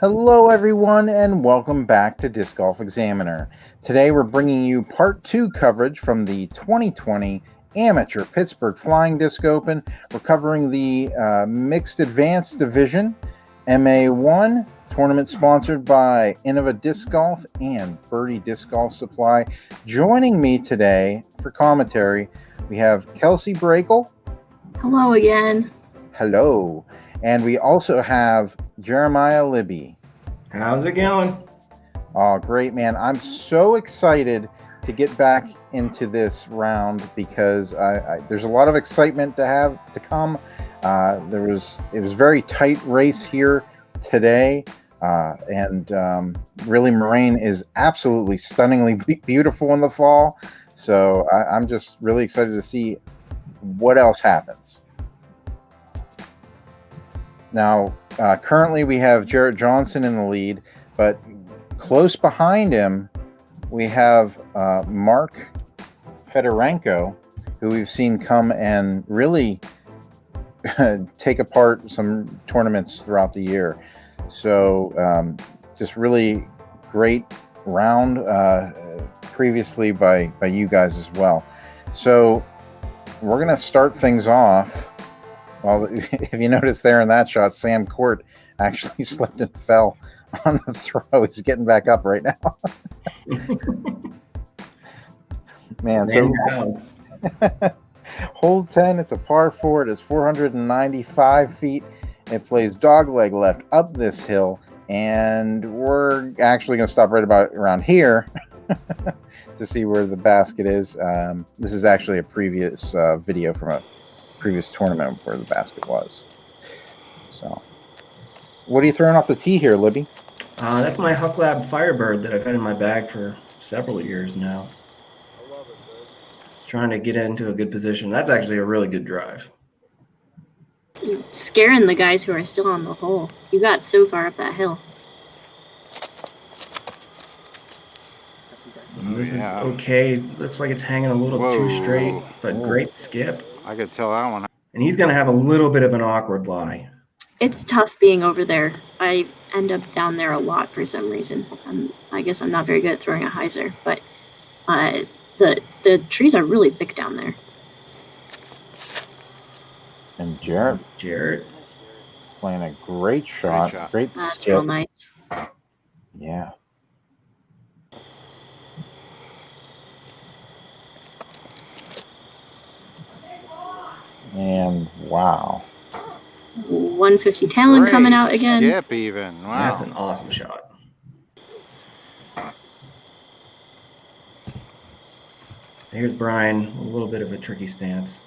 Hello, everyone, and welcome back to Disc Golf Examiner. Today, we're bringing you part 2 coverage from the 2020 Amateur Pittsburgh Flying Disc Open. We're covering the Mixed Advanced Division, MA1, tournament sponsored by Innova Disc Golf and Birdie Disc Golf Supply. Joining me today for commentary, we have Kelsey Brakel. Hello again. Hello. And we also have Jeremiah Libby. How's it going? Oh, great, man. I'm so excited to get back into this round because there's a lot of excitement to come. It was a very tight race here today. And really, Moraine is absolutely stunningly beautiful in the fall. So I'm just really excited to see what else happens. Now, currently we have Jarrett Johnston in the lead, but close behind him, we have Mark Fedorenko, who we've seen come and really take apart some tournaments throughout the year. So just really great round previously by you guys as well. So we're going to start things off. Well, if you notice there in that shot, Sam Court actually slipped and fell on the throw. He's getting back up right now. Man, so hole 10, it's a par 4. It is 495 feet. It plays dogleg left up this hill, and we're actually going to stop right about around here to see where the basket is. This is actually a previous video from a previous tournament where the basket was. So, what are you throwing off the tee here, Libby? That's my Huck Lab Firebird that I've had in my bag for several years now. I love it, dude. Just trying to get into a good position. That's actually a really good drive. You're scaring the guys who are still on the hole. You got so far up that hill. This is okay. Looks like it's hanging a little too straight, but great skip. I could tell that one. And he's going to have a little bit of an awkward lie. It's tough being over there. I end up down there a lot for some reason. I guess I'm not very good at throwing a hyzer, but the trees are really thick down there. And Jarrett playing a great shot. Great That's skip. real nice. Yeah. And wow. 150 talon coming out again. Skip even. Wow. That's an awesome shot. Here's Bryan, a little bit of a tricky stance.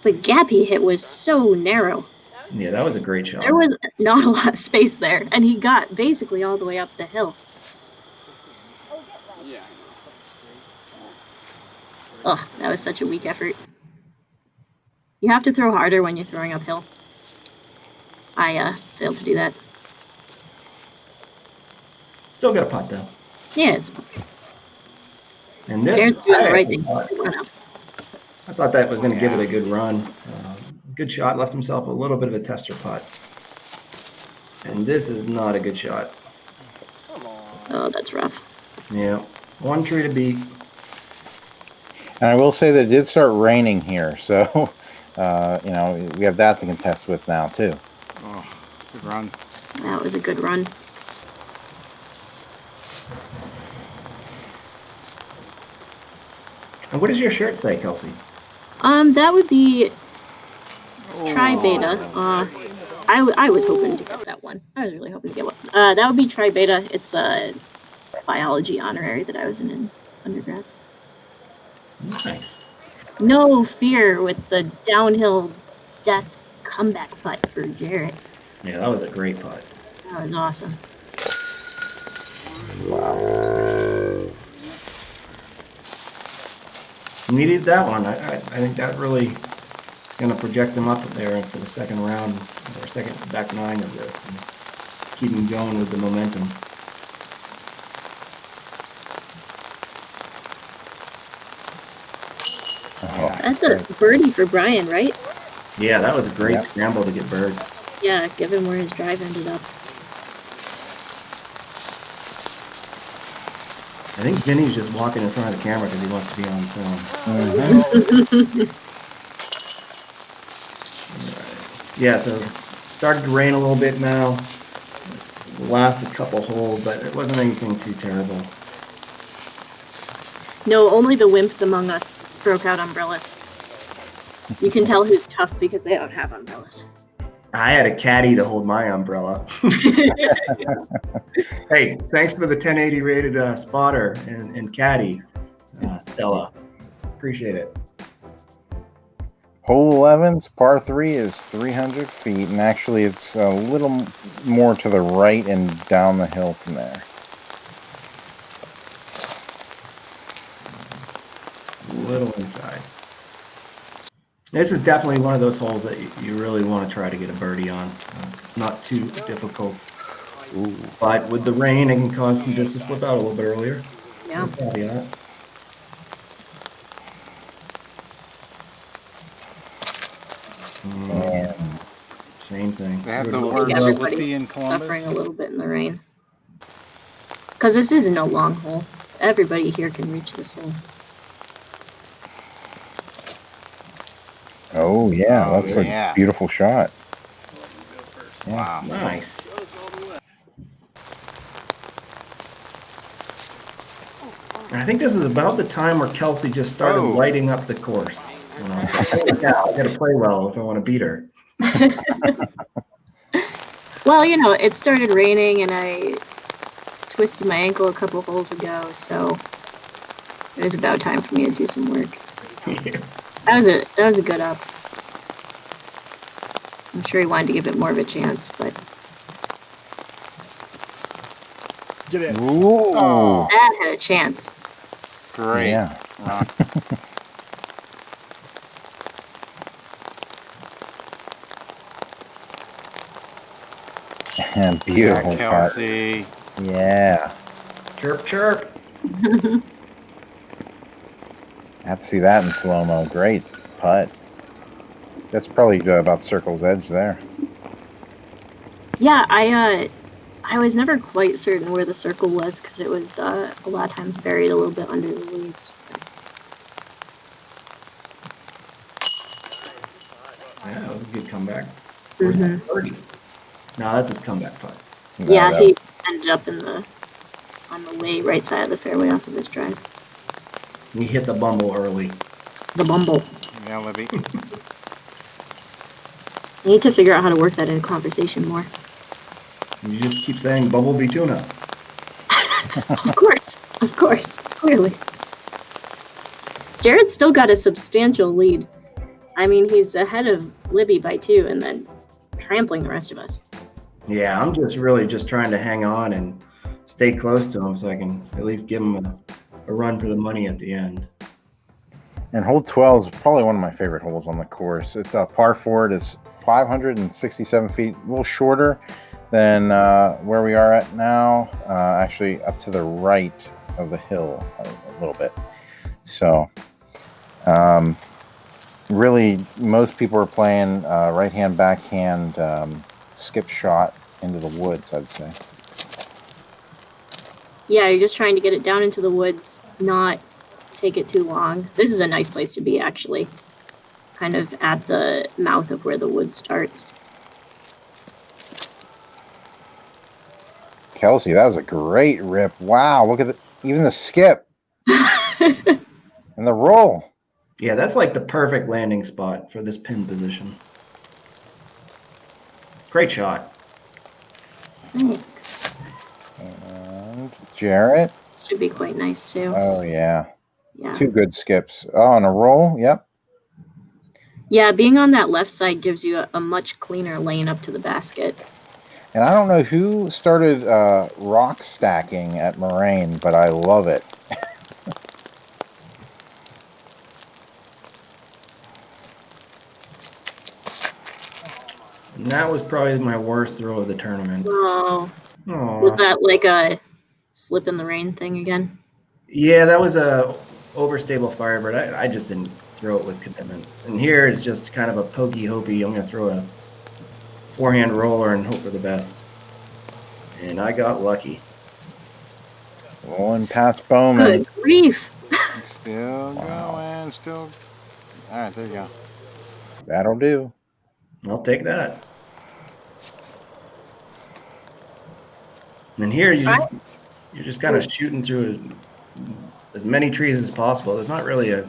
The gap he hit was so narrow. Yeah, that was a great shot. There was not a lot of space there, and he got basically all the way up the hill. Oh, that was such a weak effort. You have to throw harder when you're throwing uphill. I failed to do that. Still got a putt, though. Yeah, it's And this, Jarrett's doing the right thing. I thought that was going to give it a good run. Good shot, left himself a little bit of a tester putt. And this is not a good shot. Oh, that's rough. Yeah, one tree to beat. And I will say that it did start raining here, so we have that to contest with now too. Oh, good run. That was a good run. And what does your shirt say, Kelsey? That would be Tri Beta. I was hoping to get that one. I was really hoping to get one. That would be Tri Beta. It's a biology honorary that I was in undergrad. Nice. No fear with the downhill death comeback putt for Jarrett. Yeah, that was a great putt. That was awesome. Needed that one. I think that really going to project him up there for the second round, or second back nine of this. And keep him going with the momentum. That's a birdie for Bryan, right? Yeah, that was a great scramble to get bird. Yeah, given where his drive ended up. I think Vinny's just walking in front of the camera because he wants to be on film. Yeah, so started to rain a little bit now. Last a couple holes, but it wasn't anything too terrible. No, only the wimps among us broke out umbrellas. You can tell who's tough because they don't have umbrellas. I had a caddy to hold my umbrella. Hey, thanks for the 1080 rated spotter and caddy, Stella. Appreciate it. Hole 11's par 3 is 300 feet, and actually it's a little more to the right and down the hill from there. A little inside. This is definitely one of those holes that you really want to try to get a birdie on. It's not too difficult. Ooh. But with the rain, it can cause some disc to slip out a little bit earlier. Yeah. Caveat. Man. Same thing. They have Good the luck. word Everybody's Slippy in Columbus. suffering a little bit in the rain. Because this isn't a long hole. Everybody here can reach this hole. Oh, yeah, Oh, that's yeah. a beautiful shot. Wow. Nice. And I think this is about the time where Kelsey just started Oh. lighting up the course. You know, so, holy cow, I got to play well if I want to beat her. Well, you know, it started raining and I twisted my ankle a couple holes ago, so it was about time for me to do some work. That was a good up. I'm sure he wanted to give it more of a chance, but Get it. Ooh. Oh, that had a chance. great. Yeah. Wow. Beautiful putt. Kelsey. Yeah. Chirp, chirp. Have to see that in slow-mo. Great putt. That's probably about circle's edge there. Yeah, I was never quite certain where the circle was because it was a lot of times buried a little bit under the leaves. Yeah, that was a good comeback. Mhm. 30. No, that's his comeback putt. No, Yeah, that- he ended up on the way right side of the fairway off of his drive. He hit the bumble early. The bumble. Yeah, Libby. I need to figure out how to work that in conversation more. You just keep saying bumblebee tuna. Of course, clearly. Jarrett's still got a substantial lead. I mean, he's ahead of Libby by 2 and then trampling the rest of us. Yeah, I'm just really just trying to hang on and stay close to him so I can at least give him a run for the money at the end. And hole 12 is probably one of my favorite holes on the course. It's a par 4. It is 567 feet, a little shorter than where we are at now. Actually, up to the right of the hill a little bit. So, really, most people are playing right-hand, backhand, skip shot into the woods, I'd say. Yeah, you're just trying to get it down into the woods, not take it too long. This is a nice place to be, actually. Kind of at the mouth of where the woods starts. Kelsey, that was a great rip. Wow, look at even the skip and the roll. Yeah, that's like the perfect landing spot for this pin position. Great shot. Thanks. And Jarrett. Should be quite nice, too. Oh, yeah. Yeah. 2 good skips. Oh, and a roll. Yep. Yeah, being on that left side gives you a much cleaner lane up to the basket. And I don't know who started rock stacking at Moraine, but I love it. And that was probably my worst throw of the tournament. Oh, Aw. was that like a slip in the rain thing again? Yeah, that was a overstable Firebird. I just didn't throw it with commitment. And here it's just kind of a pokey hopey. I'm going to throw a forehand roller and hope for the best. And I got lucky. Rolling past Bowman. Good grief. Still going. Still. All right, there you go. That'll do. I'll take that. And here you're just kind of shooting through as many trees as possible. There's not really a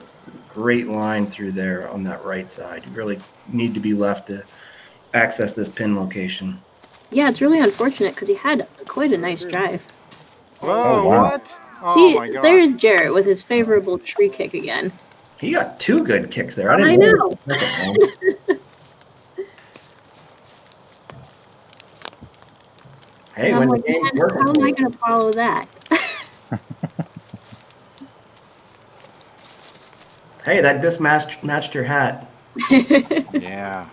great line through there on that right side. You really need to be left to access this pin location. Yeah, it's really unfortunate because he had quite a nice drive. Whoa, wow. what? Oh, See, my God. there's Jarrett with his favorable tree kick again. He got 2 good kicks there. I know. Hey, And when I'm the like, game's man, working how am for I you. going to follow that? Hey, that disc matched your hat. Yeah.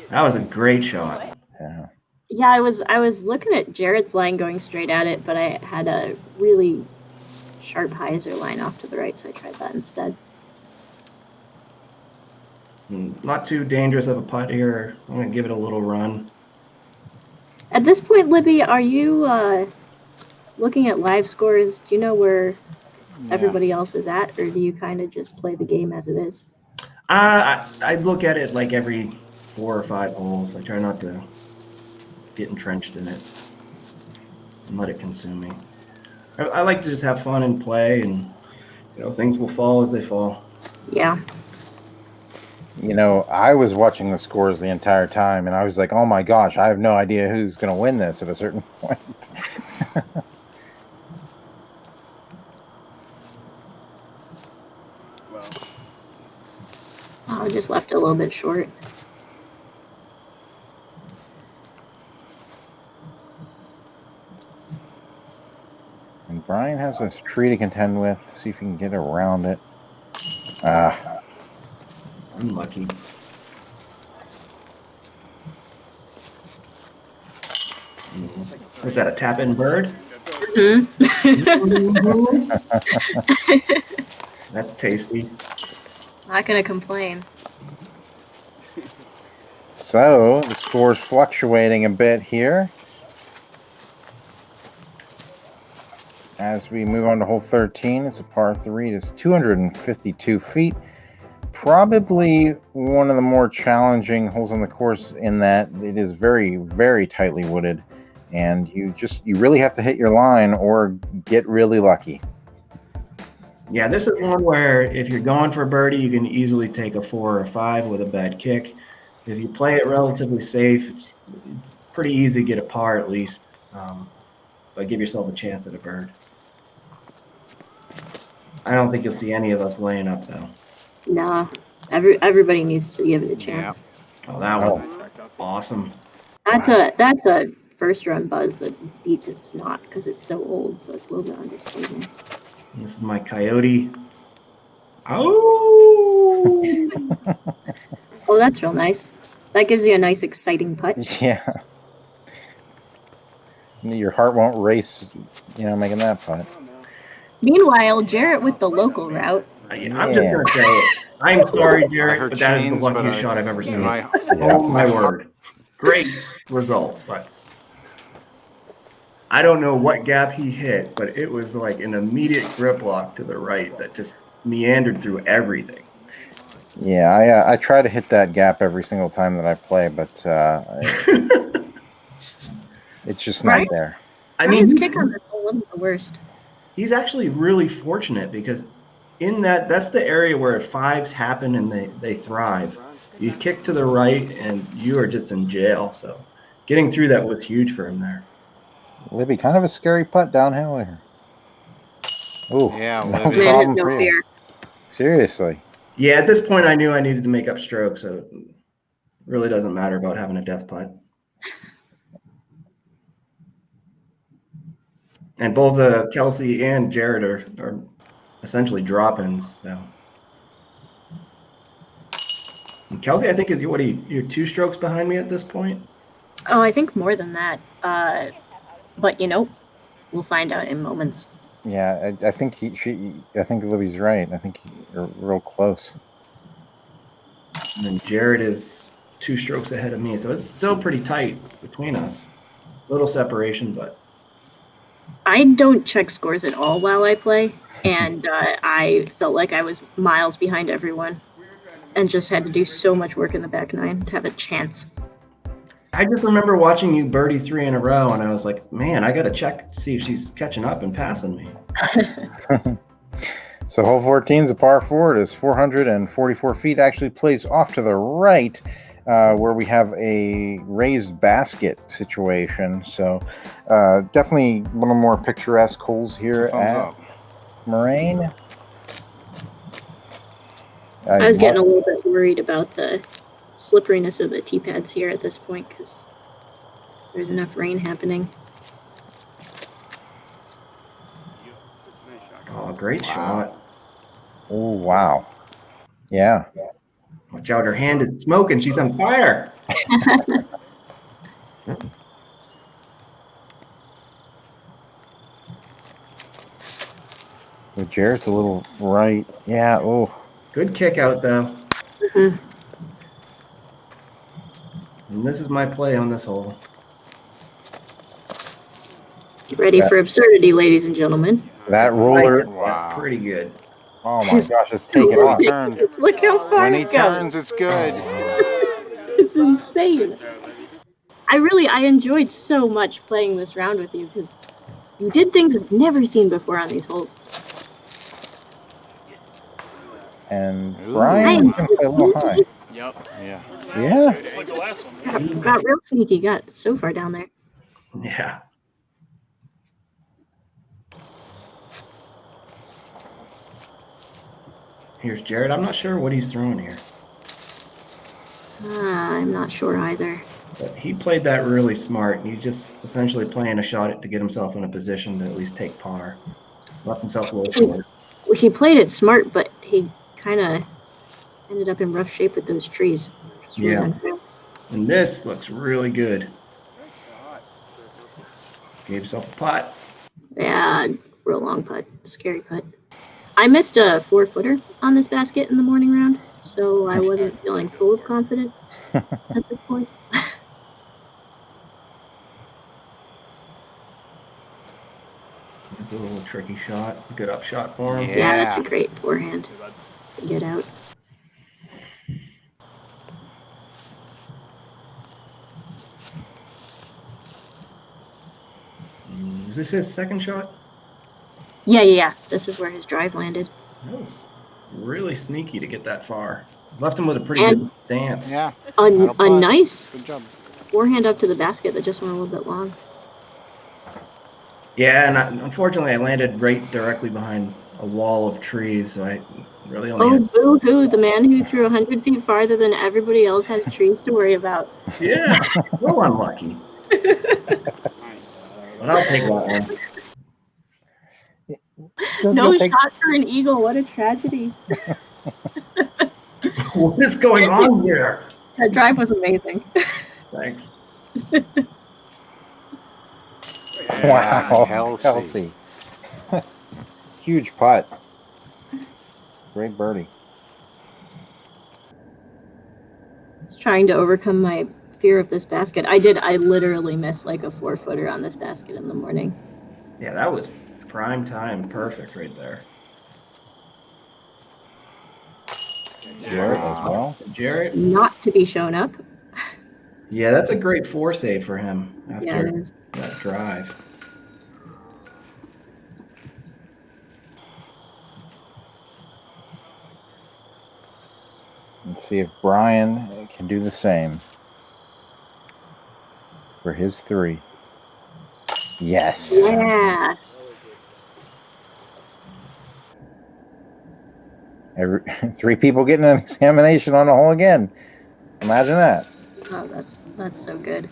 That was a great shot. Yeah. Yeah, I was looking at Jarrett's line going straight at it, but I had a really sharp hyzer line off to the right, so I tried that instead. Not too dangerous of a putt here. I'm going to give it a little run. At this point, Libby, are you looking at live scores? Do you know where everybody else is at, or do you kind of just play the game as it is? I look at it like every 4 or 5 holes. I try not to get entrenched in it and let it consume me. I like to just have fun and play, and things will fall as they fall. Yeah. I was watching the scores the entire time, and I was like, oh my gosh, I have no idea who's going to win this at a certain point. I just left it a little bit short. And Bryan has this tree to contend with. See if he can get around it. Unlucky. Was that a tap-in bird? That's tasty. Not gonna complain. So the score's fluctuating a bit here. As we move on to hole 13, it's a par 3. It's 252 feet. Probably one of the more challenging holes on the course in that it is very, very tightly wooded. And you really have to hit your line or get really lucky. Yeah, this is one where if you're going for a birdie, you can easily take a 4 or a 5 with a bad kick. If you play it relatively safe, it's pretty easy to get a par at least. But give yourself a chance at a bird. I don't think you'll see any of us laying up though. No, everybody needs to give it a chance. Oh, that was awesome. That's a first run buzz that's beat to snot because it's so old, so it's a little bit understatement. This is my coyote. Oh! Oh, that's real nice. That gives you a nice, exciting putt. Yeah. Your heart won't race, making that putt. Meanwhile, Jarrett with the local route. I'm just going to say it. I'm sorry, Jarrett, but that is the chains, luckiest shot I've ever seen. Yeah. Oh, my word. Great result, but I don't know what gap he hit, but it was like an immediate grip lock to the right that just meandered through everything. Yeah, I try to hit that gap every single time that I play, but it's just not there. I mean, his kick on this hole wasn't the worst. He's actually really fortunate because in that's the area where fives happen and they thrive. You kick to the right and you are just in jail. So getting through that was huge for him there. Libby, kind of a scary putt downhill here. Oh, Yeah, no Libby. problem No for you. fear. Seriously. Yeah, at this point I knew I needed to make up strokes, so it really doesn't matter about having a death putt. And both Kelsey and Jarrett are essentially drop-ins. So. And Kelsey, I think, you're 2 strokes behind me at this point? Oh, I think more than that. But we'll find out in moments. Yeah, I think I think Libby's right. I think you're real close. And then Jarrett is 2 strokes ahead of me, so it's still pretty tight between us. Little separation, but I don't check scores at all while I play, and I felt like I was miles behind everyone and just had to do so much work in the back nine to have a chance. I just remember watching you birdie 3 in a row, and I was like, man, I got to check to see if she's catching up and passing me. So hole 14 is a par 4. It is 444 feet. Actually plays off to the right, where we have a raised basket situation. So definitely one of the more picturesque holes here Thumbs at up. Moraine. I was getting a little bit worried about the slipperiness of the tee pads here at this point because there's enough rain happening. Oh, great shot. Oh, wow. Yeah. Watch out, her hand is smoking. She's on fire. Well, Jarrett's a little right. Yeah. Oh. Good kick out, though. Mhm. And this is my play on this hole. Get ready for absurdity, ladies and gentlemen. That roller. Wow. Pretty good. Oh my gosh, it's taking off. Turn. Look how far When he it goes. turns, it's good. It's insane. I enjoyed so much playing this round with you because you did things I've never seen before on these holes. And Ooh. Bryan can play a little high. Yep. Yeah. Yeah. Just like the last one. Got real sneaky, got so far down there. Yeah. Here's Jarrett. I'm not sure what he's throwing here, I'm not sure either. but he played that really smart. He's just essentially playing a shot to get himself in a position to at least take par. Left himself a little short. He played it smart, but he kind of ended up in rough shape with those trees. It's really Yeah. unfair. And this looks really good. Gave himself a putt. Yeah, real long putt, scary putt. I missed a 4-footer on this basket in the morning round, so I wasn't feeling full of confidence at this point. It's a little tricky shot. Good up shot for him. Yeah, that's a Yeah. great forehand to get out. Is this his second shot? Yeah. This is where his drive landed. That was really sneaky to get that far. Left him with a pretty And- good stance. Yeah. A putt. nice Good job. forehand up to the basket that just went a little bit long. Yeah, and unfortunately, I landed right directly behind a wall of trees, so I really only Oh, had... boo-hoo, the man who threw 100 feet farther than everybody else has trees to worry about. Yeah, so unlucky. But I'll take that one. No You'll take- shot for an eagle. What a tragedy. What is going on here? That drive was amazing. Thanks. Wow, Kelsey. Kelsey. Huge putt. Great birdie. I was trying to overcome my fear of this basket. I literally missed like a 4-footer on this basket in the morning. Yeah, that was prime time. Perfect right there. Jarrett as well. Jarrett? Not to be shown up. Yeah, that's a great 4 save for him after Yeah, it is. that drive. Let's see if Bryan can do the same for his 3. Yes. Yeah. Every 3 people getting an examination on the hole again. Imagine that. Oh, that's so good.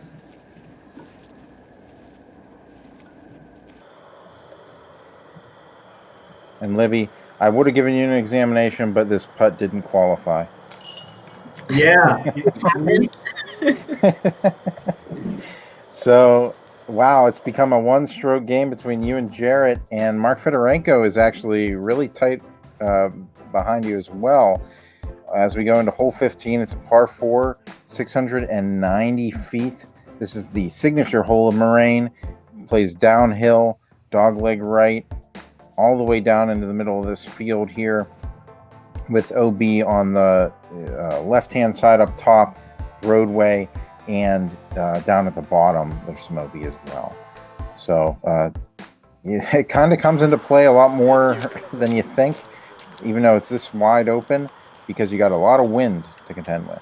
And Libby, I would have given you an examination, but this putt didn't qualify. Yeah. So, wow, it's become a 1-stroke game between you and Jarrett, and Mark Fedorenko is actually really tight behind you as well. as we go into hole 15, it's a par 4, 690 feet. This is the signature hole of Moraine. Plays downhill, dogleg right, all the way down into the middle of this field here, with OB on the left-hand side up top, roadway, and down at the bottom, there's some OB as well. So it kind of comes into play a lot more than you think, even though it's this wide open, because you got a lot of wind to contend with.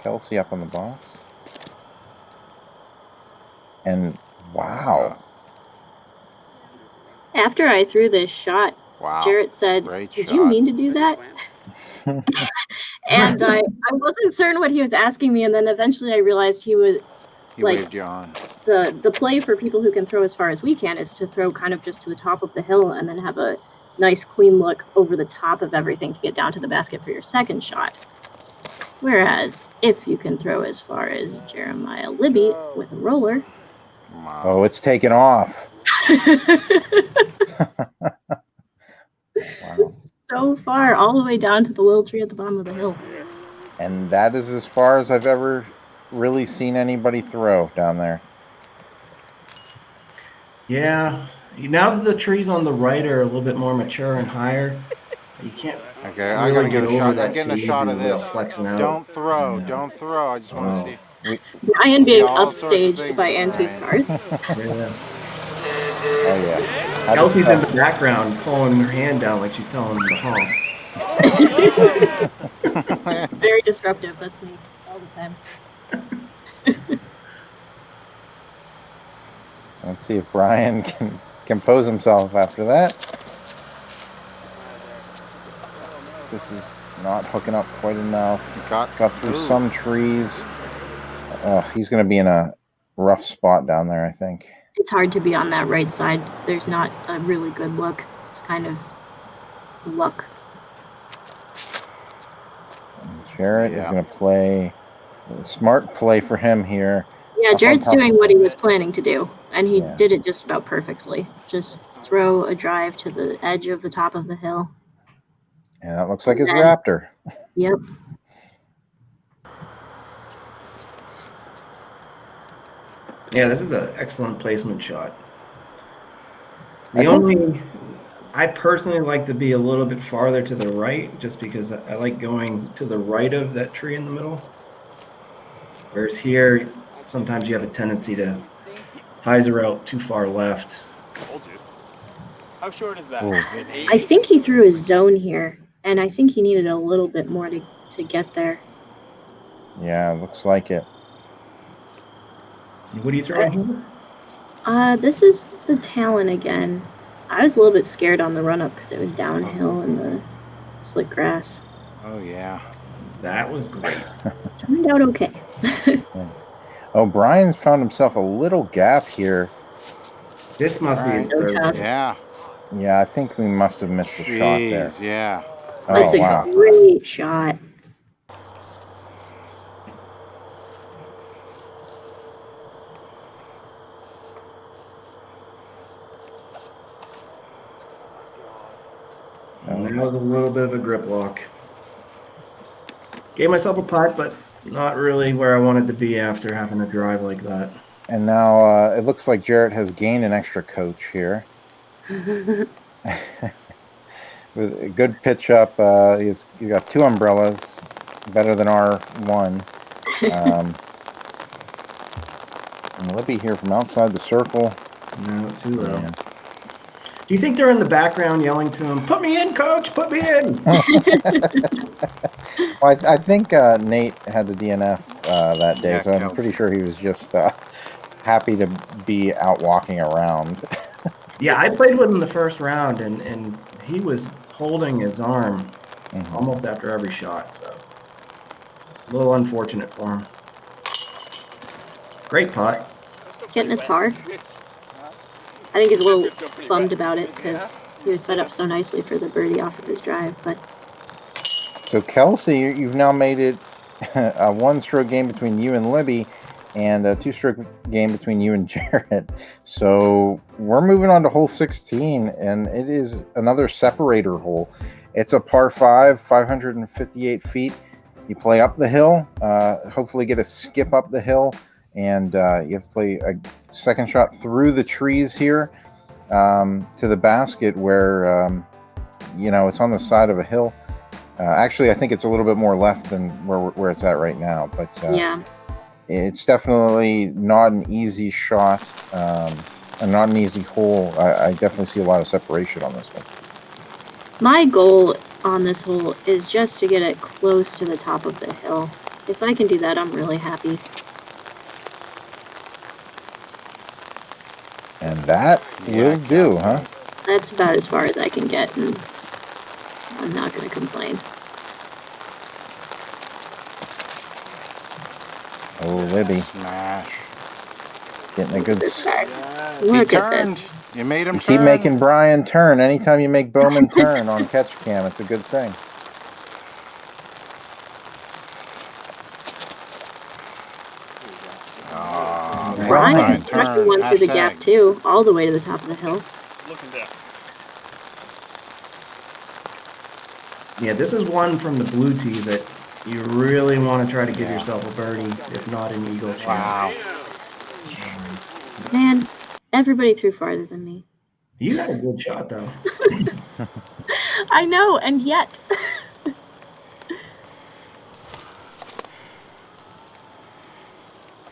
Kelsey up on the box. And wow. After I threw this shot, Wow. Jarrett said, Great "Did shot. you mean to do that?" And I wasn't certain what he was asking me, and then eventually I realized he was He like, waved you on. the play for people who can throw as far as we can is to throw kind of just to the top of the hill and then have a nice clean look over the top of everything to get down to the basket for your second shot. Whereas if you can throw as far as Jeremiah Libby with a roller, Wow. Oh, it's taken off. Wow. so far all the way down to the little tree at the bottom of the hill. And that is as far as I've ever really seen anybody throw down there. Yeah. Now that the trees on the right are a little bit more mature and higher, you can't. Okay, I really gotta get a over shot. that I'm getting a too shot easy of without this. flexing out. Don't throw. Yeah. Don't throw. I just want to see. Brian being all sorts of upstaged things, by Antique Brian. cars. Yeah. Oh yeah. How does Kelsey's in that- the background pulling her hand down like she's telling him to honk. Very disruptive. That's me all the time. Let's see if Brian can compose himself after that. This is not hooking up quite enough. Got through Ooh. some trees. He's going to be in a rough spot down there, I think. It's hard to be on that right side. There's not a really good look. It's kind of luck. And Jarrett is Yeah. going to play a smart play for him here. Yeah, Up on Jarrett's top. doing what he was planning to do, and he Yeah. did it just about perfectly. Just throw a drive to the edge of the top of the hill. And that looks like his And- Raptor. Yep. Yeah, this is an excellent placement shot. I I personally like to be a little bit farther to the right, just because I like going to the right of that tree in the middle. Whereas here, sometimes you have a tendency to hyzer out too far left. How short is that? Ooh. I think he threw a zone here, and I think he needed a little bit more to get there. Yeah, looks like it. What are you throwing here? This is the Talon again. I was a little bit scared on the run up because it was downhill in the slick grass. Oh yeah. That was great. Turned out okay. Oh, Brian's found himself a little gap here. This must be his No third. tough. Yeah. Yeah, I think we must have missed a shot there. Jeez, yeah. That's Oh, a wow. great shot. And that was a little bit of a grip lock. Gave myself a putt, but not really where I wanted to be after having to drive like that. And now it looks like Jarrett has gained an extra coach here. With a good pitch up. He's got 2 umbrellas, better than our one. And Libby here from outside the circle. No, too low. Man. Do you think they're in the background yelling to him, "Put me in, coach, put me in"? Well, I think Nate had the DNF that day, Yeah, so I'm Kelsey. pretty sure he was just happy to be out walking around. Yeah, I played with him the first round, and he was holding his arm Mhm. almost after every shot, so a little unfortunate for him. Great putt. Getting his par. I think he's a little bummed about it because he was set up so nicely for the birdie off of his drive. But So Kelsey, you've now made it a 1-stroke game between you and Libby. and a 2-stroke game between you and Jarrett. So we're moving on to hole 16, and it is another separator hole. It's a par 5, 558 feet. You play up the hill, hopefully get a skip up the hill, and you have to play a second shot through the trees here to the basket where, it's on the side of a hill. Actually, I think it's a little bit more left than where it's at right now, but Yeah. it's definitely not an easy shot and not an easy hole. I definitely see a lot of separation on this one. My goal on this hole is just to get it close to the top of the hill. If I can do that, I'm really happy. And that will do, huh? That's about as far as I can get, and I'm not going to complain. Oh, Libby. Smash. Getting a good... Yeah, Look he at turned. this. You made him You turn. keep making Bryan turn. Anytime you make Bowman turn on catch cam, it's a good thing. Bryan turn. actually went through the gap Hashtag. too, all the way to the top of the hill. Looking down. Yeah, this is one from the blue tee that you really want to try to give yourself a birdie, if not an eagle chance. Wow. Man, everybody threw farther than me. You got a good shot, though. I know, and yet.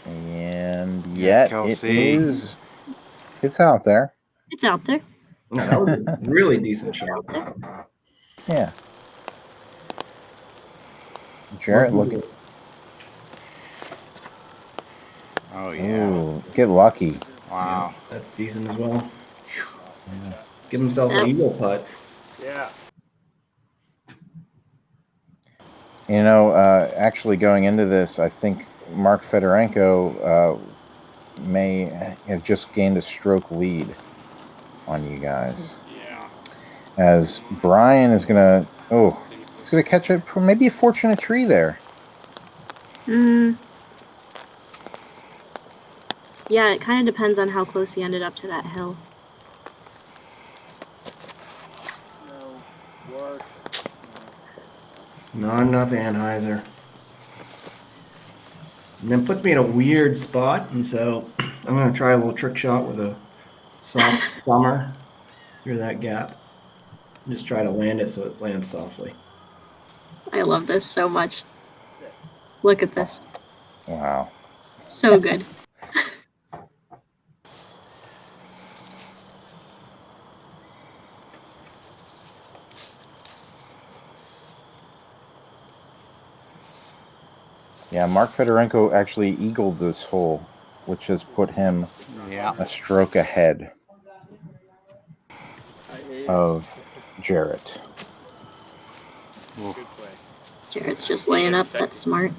And yet it Kelsey. is... It's out there. It's out there. No, that was a really decent shot. Yeah. Jarrett, look at... Oh, yeah. Ooh, get lucky. Wow. That's decent as well. Give himself an eagle putt. Yeah. Actually going into this, I think Mark Fedorenko may have just gained a stroke lead on you guys. Yeah. As Bryan is going to... he's going to catch maybe a fortunate tree there. Yeah, it kind of depends on how close he ended up to that hill. No work. Not enough Anheuser. And then puts me in a weird spot, and so I'm going to try a little trick shot with a soft summer through that gap. Just try to land it so it lands softly. I love this so much. Look at this. Wow. So good. Yeah, Mark Fedorenko actually eagled this hole, which has put him a stroke ahead of Jarrett. Good play. Jarrett's just laying up. That's smart.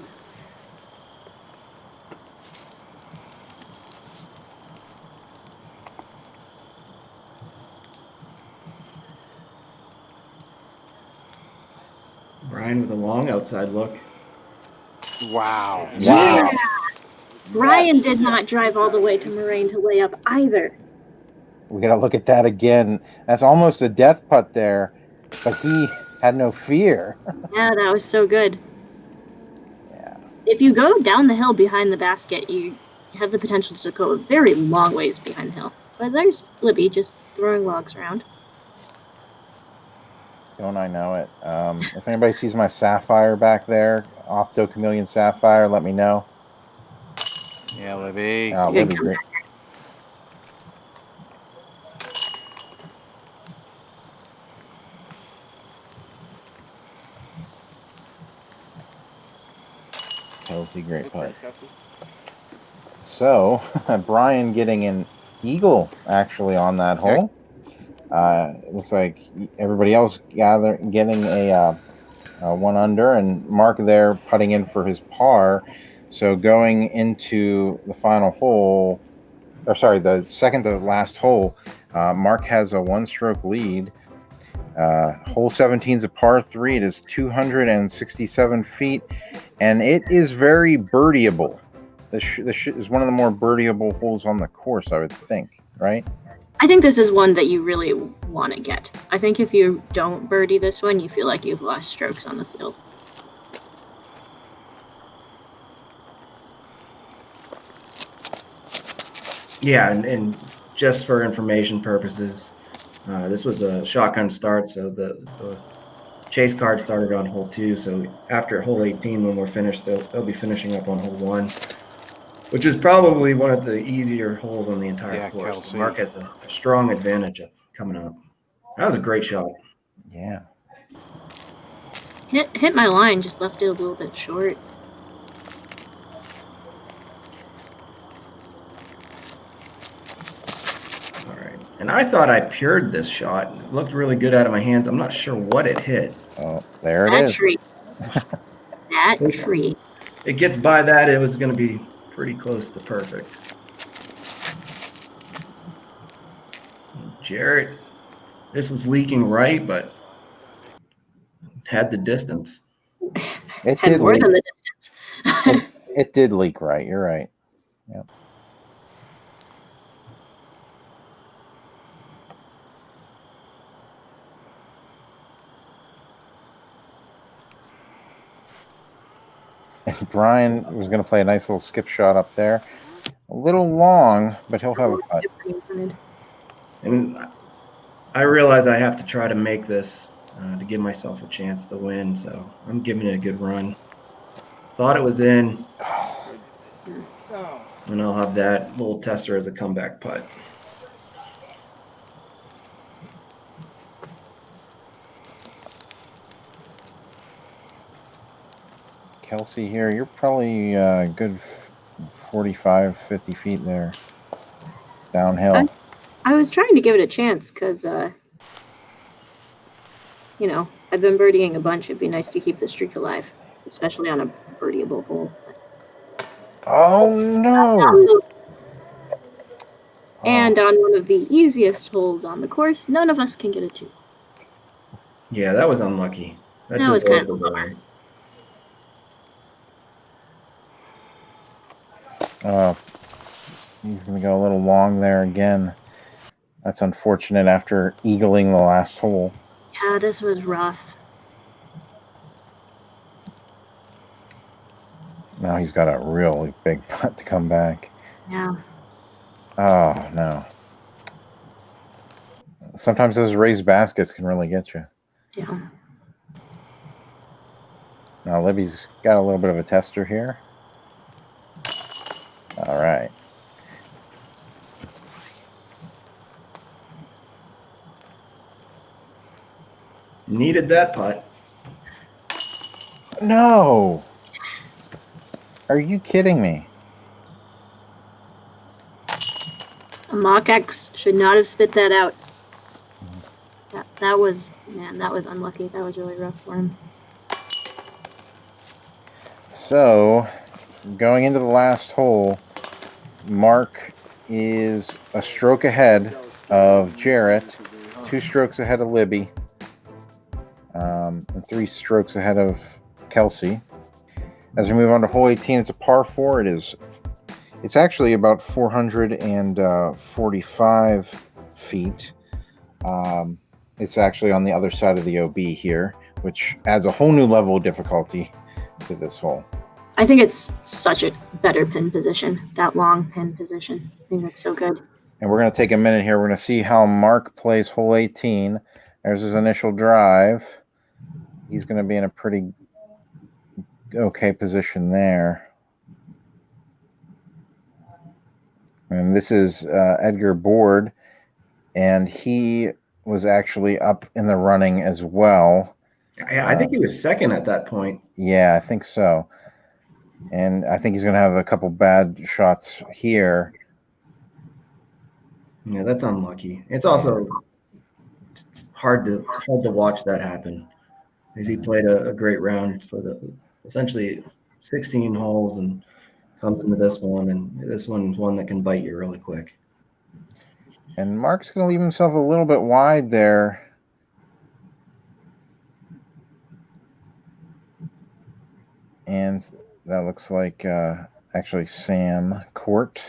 Bryan with a long outside look. Wow. Yeah. Bryan did not drive all the way to Moraine to lay up either. We got to look at that again. That's almost a death putt there, but he had no fear. Yeah, that was so good. Yeah. If you go down the hill behind the basket, you have the potential to go a very long ways behind the hill. But there's Libby just throwing logs around. Don't I know it? If anybody sees my sapphire back there, Pfdo Chameleon Sapphire, let me know. Yeah, Libby. Oh, Good Libby, great. Kelsey, great putt. So, Bryan getting an eagle actually on that hole. It looks like everybody else getting a 1 under, and Mark there putting in for his par. So going into the final hole, the second to last hole, Mark has a 1-stroke lead. Hole 17 is a par 3. It is 267 feet, and it is very birdieable. This is one of the more birdieable holes on the course, I would think, right? I think this is one that you really want to get. I think if you don't birdie this one, you feel like you've lost strokes on the field. Yeah, and just for information purposes, this was a shotgun start, so the chase card started on hole 2. So after hole 18, when we're finished, they'll be finishing up on hole 1, which is probably one of the easier holes on the entire course. Kelsey. Mark has a strong advantage of coming up. That was a great shot. Yeah. Hit my line, just left it a little bit short. All right. And I thought I pured this shot. It looked really good out of my hands. I'm not sure what it hit. Oh, there it That is. tree. That tree. It gets by that, it was going to be pretty close to perfect. Jarrett, this was leaking right, but had the distance. It Had did more leak. than the distance. It did leak right. You're right. Yep. And Bryan was going to play a nice little skip shot up there. A little long, but he'll have a putt. And I realize I have to try to make this to give myself a chance to win, so I'm giving it a good run. Thought it was in, and I'll have that little tester as a comeback putt. Kelsey here, you're probably a good 45, 50 feet there. Downhill. I was trying to give it a chance because, you know, I've been birdieing a bunch. It'd be nice to keep the streak alive, especially on a birdieable hole. Oh, no. And on one of the easiest holes on the course, none of us can get a 2. Yeah, that was unlucky. That was kind of a bummer. He's going to go a little long there again. That's unfortunate after eagling the last hole. Yeah, this was rough. Now he's got a really big putt to come back. Yeah. Oh, no. Sometimes those raised baskets can really get you. Yeah. Now Libby's got a little bit of a tester here. All right. Needed that putt. No. Are you kidding me? A Mach X should not have spit that out. That was, man, that was unlucky. That was really rough for him. So, going into the last hole, Mark is a stroke ahead of Jarrett, 2 strokes ahead of Libby, and 3 strokes ahead of Kelsey. As we move on to hole 18, it's a par 4. It's actually about 445 feet. It's actually on the other side of the OB here, which adds a whole new level of difficulty to this hole. I think it's such a better pin position, that long pin position. I think that's so good. And we're going to take a minute here. We're going to see how Mark plays hole 18. There's his initial drive. He's going to be in a pretty okay position there. And this is Edgar Board, and he was actually up in the running as well. I think he was second at that point. Yeah, I think so. And I think he's going to have a couple bad shots here. Yeah, that's unlucky. It's also hard to watch that happen, because he played a great round for the essentially 16 holes and comes into this one, and this one's one that can bite you really quick. And Mark's going to leave himself a little bit wide there. And that looks like actually Sam Court.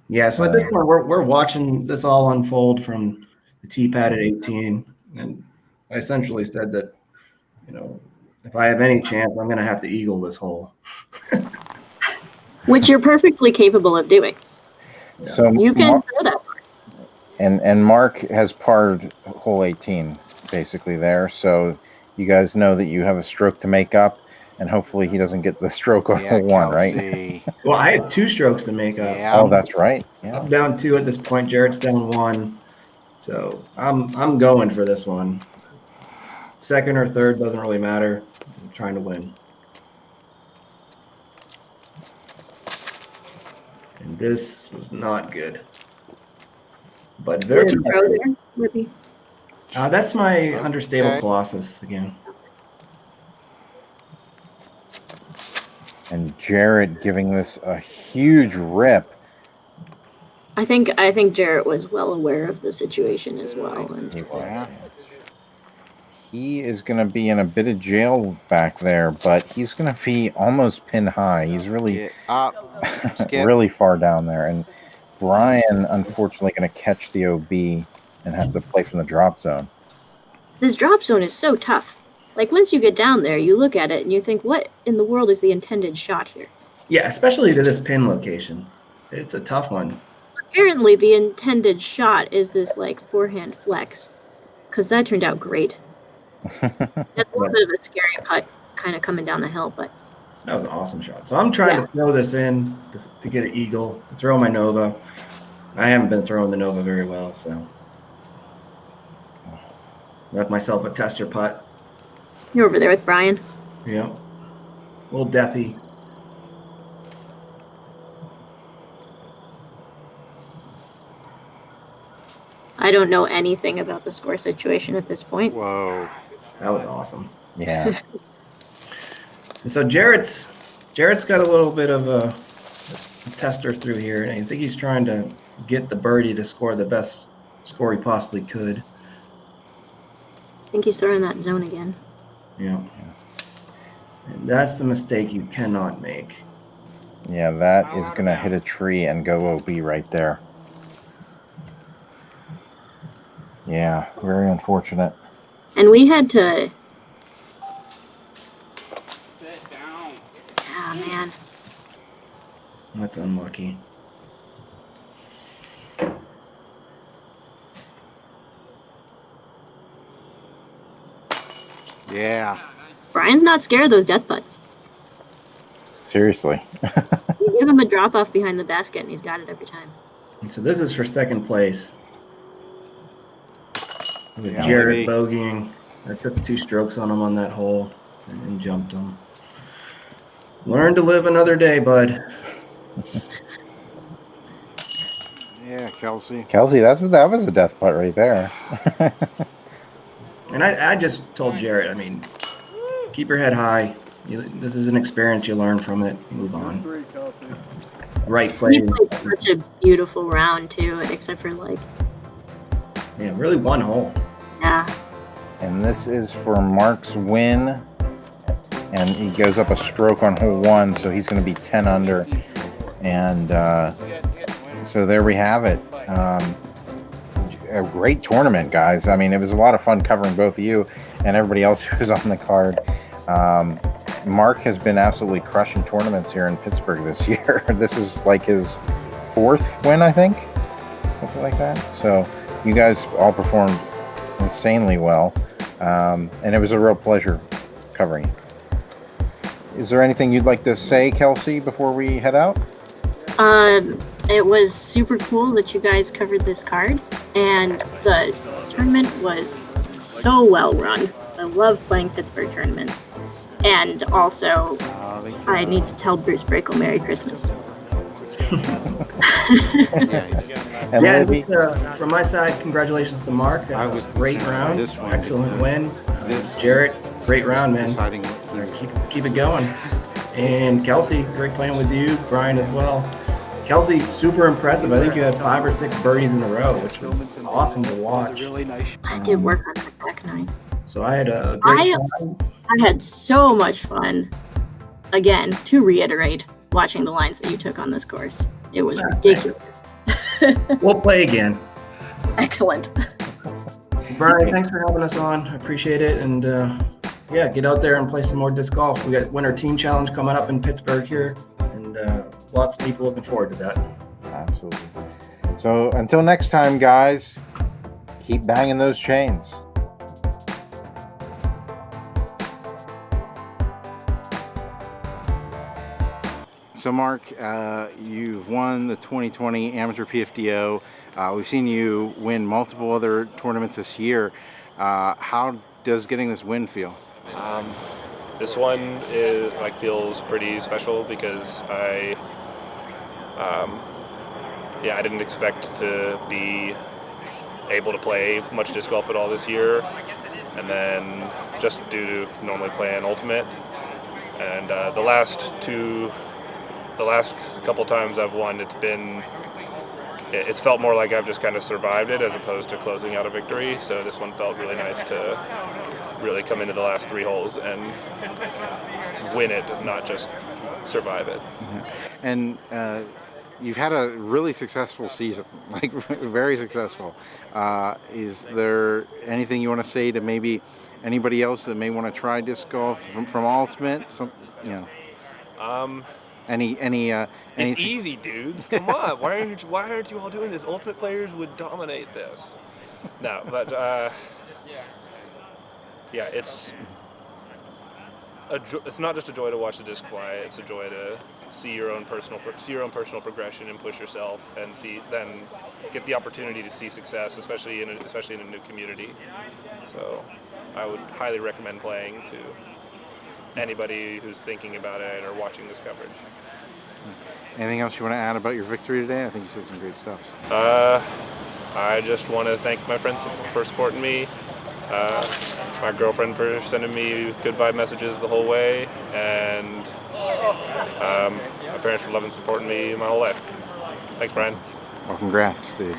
Yeah, so at this point, we're watching this all unfold from the tee pad at 18, and I essentially said that, if I have any chance, I'm going to have to eagle this hole. Which you're perfectly capable of doing. So You can throw that. And Mark has parred hole 18 basically there, so you guys know that you have a stroke to make up, and hopefully he doesn't get the stroke on hole 1, right? Well, I have 2 strokes to make up. Yeah. Oh, that's right. Yeah. I'm down 2 at this point. Jarrett's down 1, so I'm going for this one. Second or third doesn't really matter. I'm trying to win. And this was not good. But very. What'd you throw there, Libby? That's my understable Okay. Colossus again. And Jarrett giving this a huge rip. I think Jarrett was well aware of the situation as well. And Yeah. He is going to be in a bit of jail back there, but he's going to be almost pin high. He's really, Get up. Skip. really far down there. And Bryan, unfortunately, going to catch the OB and have to play from the drop zone. this drop zone is so tough. Like, once you get down there, you look at it and you think, what in the world is the intended shot here? Yeah, especially to this pin location. It's a tough one. Apparently, the intended shot is this, like, forehand flex. Because that turned out great. That's a little bit of a scary putt kind of coming down the hill, but That was an awesome shot. So I'm trying to throw this in to get an eagle, to throw my Nova. I haven't been throwing the Nova very well, so left myself a tester putt. you're over there with Bryan. Yeah. A little deathy. I don't know anything about the score situation at this point. Whoa. That was awesome. Yeah. And so Jarrett's got a little bit of a tester through here, and I think he's trying to get the birdie to score the best score he possibly could. I think he's throwing that zone again. Yeah. And that's the mistake you cannot make. Yeah, that is going to hit a tree and go OB right there. Yeah, very unfortunate. And we had to... Sit down. Ah, man. That's unlucky. Yeah. Bryan's not scared of those death putts. Seriously. You give him a drop off behind the basket and he's got it every time. And so this is for second place. With Yeah, Jarrett maybe. bogeying. I took 2 strokes on him on that hole and jumped him. Learn to live another day, bud. Yeah, Kelsey. Kelsey, that was a death putt right there. And I just told Jarrett, I mean, keep your head high. This is an experience. You learn from it. Move on. Right He play. played such a beautiful round, too, except for, like, Yeah, really one hole. yeah. And this is for Mark's win. And he goes up a stroke on hole 1, so he's going to be 10 under. And so there we have it. A great tournament, guys. I mean, it was a lot of fun covering both of you and everybody else who was on the card. Mark has been absolutely crushing tournaments here in Pittsburgh this year. This is like his 4th win, I think. Something like that. So you guys all performed insanely well. And it was a real pleasure covering you. Is there anything you'd like to say, Kelsey, before we head out? It was super cool that you guys covered this card, and the tournament was so well run. I love playing Pittsburgh tournaments. And also, I need to tell Bruce Brakel Merry Christmas. And Yeah, Libby? from my side, congratulations to Mark. I was Great gonna say round. this one. Excellent win. This- Jarrett, great round, man. Deciding Keep it going. And Kelsey, great playing with you. Bryan as well. Kelsey, super impressive. I think you had 5 or 6 birdies in a row, which was awesome to watch. Really nice. I did work on that back nine. So I had a great time. I had so much fun. Again, to reiterate, watching the lines that you took on this course. It was ridiculous. We'll play again. Excellent. Bryan, thanks for having us on. I appreciate it. And yeah, get out there and play some more disc golf. We got Winter Team Challenge coming up in Pittsburgh here, and lots of people looking forward to that. Absolutely. So until next time, guys, keep banging those chains. So Mark, you've won the 2020 Amateur PFDO. We've seen you win multiple other tournaments this year. How does getting this win feel? This one feels pretty special because I didn't expect to be able to play much disc golf at all this year, and then just due to normally playing Ultimate, and the last couple times I've won, it's felt more like I've just kind of survived it as opposed to closing out a victory. So this one felt really nice to really come into the last 3 holes and win it, not just survive it. And you've had a really successful season, like very successful. Is there anything you want to say to maybe anybody else that may want to try disc golf from Ultimate? It's easy, dudes. Come on. Why aren't you all doing this? Ultimate players would dominate this. No, but it's not just a joy to watch the disc fly. It's a joy to see your own personal progression and push yourself, and then get the opportunity to see success, especially in a new community. So I would highly recommend playing to anybody who's thinking about it or watching this coverage. Anything else you want to add about your victory today? I think you said some great stuff. I just want to thank my friends for supporting me, my girlfriend for sending me good vibe messages the whole way, and my parents for loving and supporting me my whole life. Thanks, Bryan. Well, congrats, dude.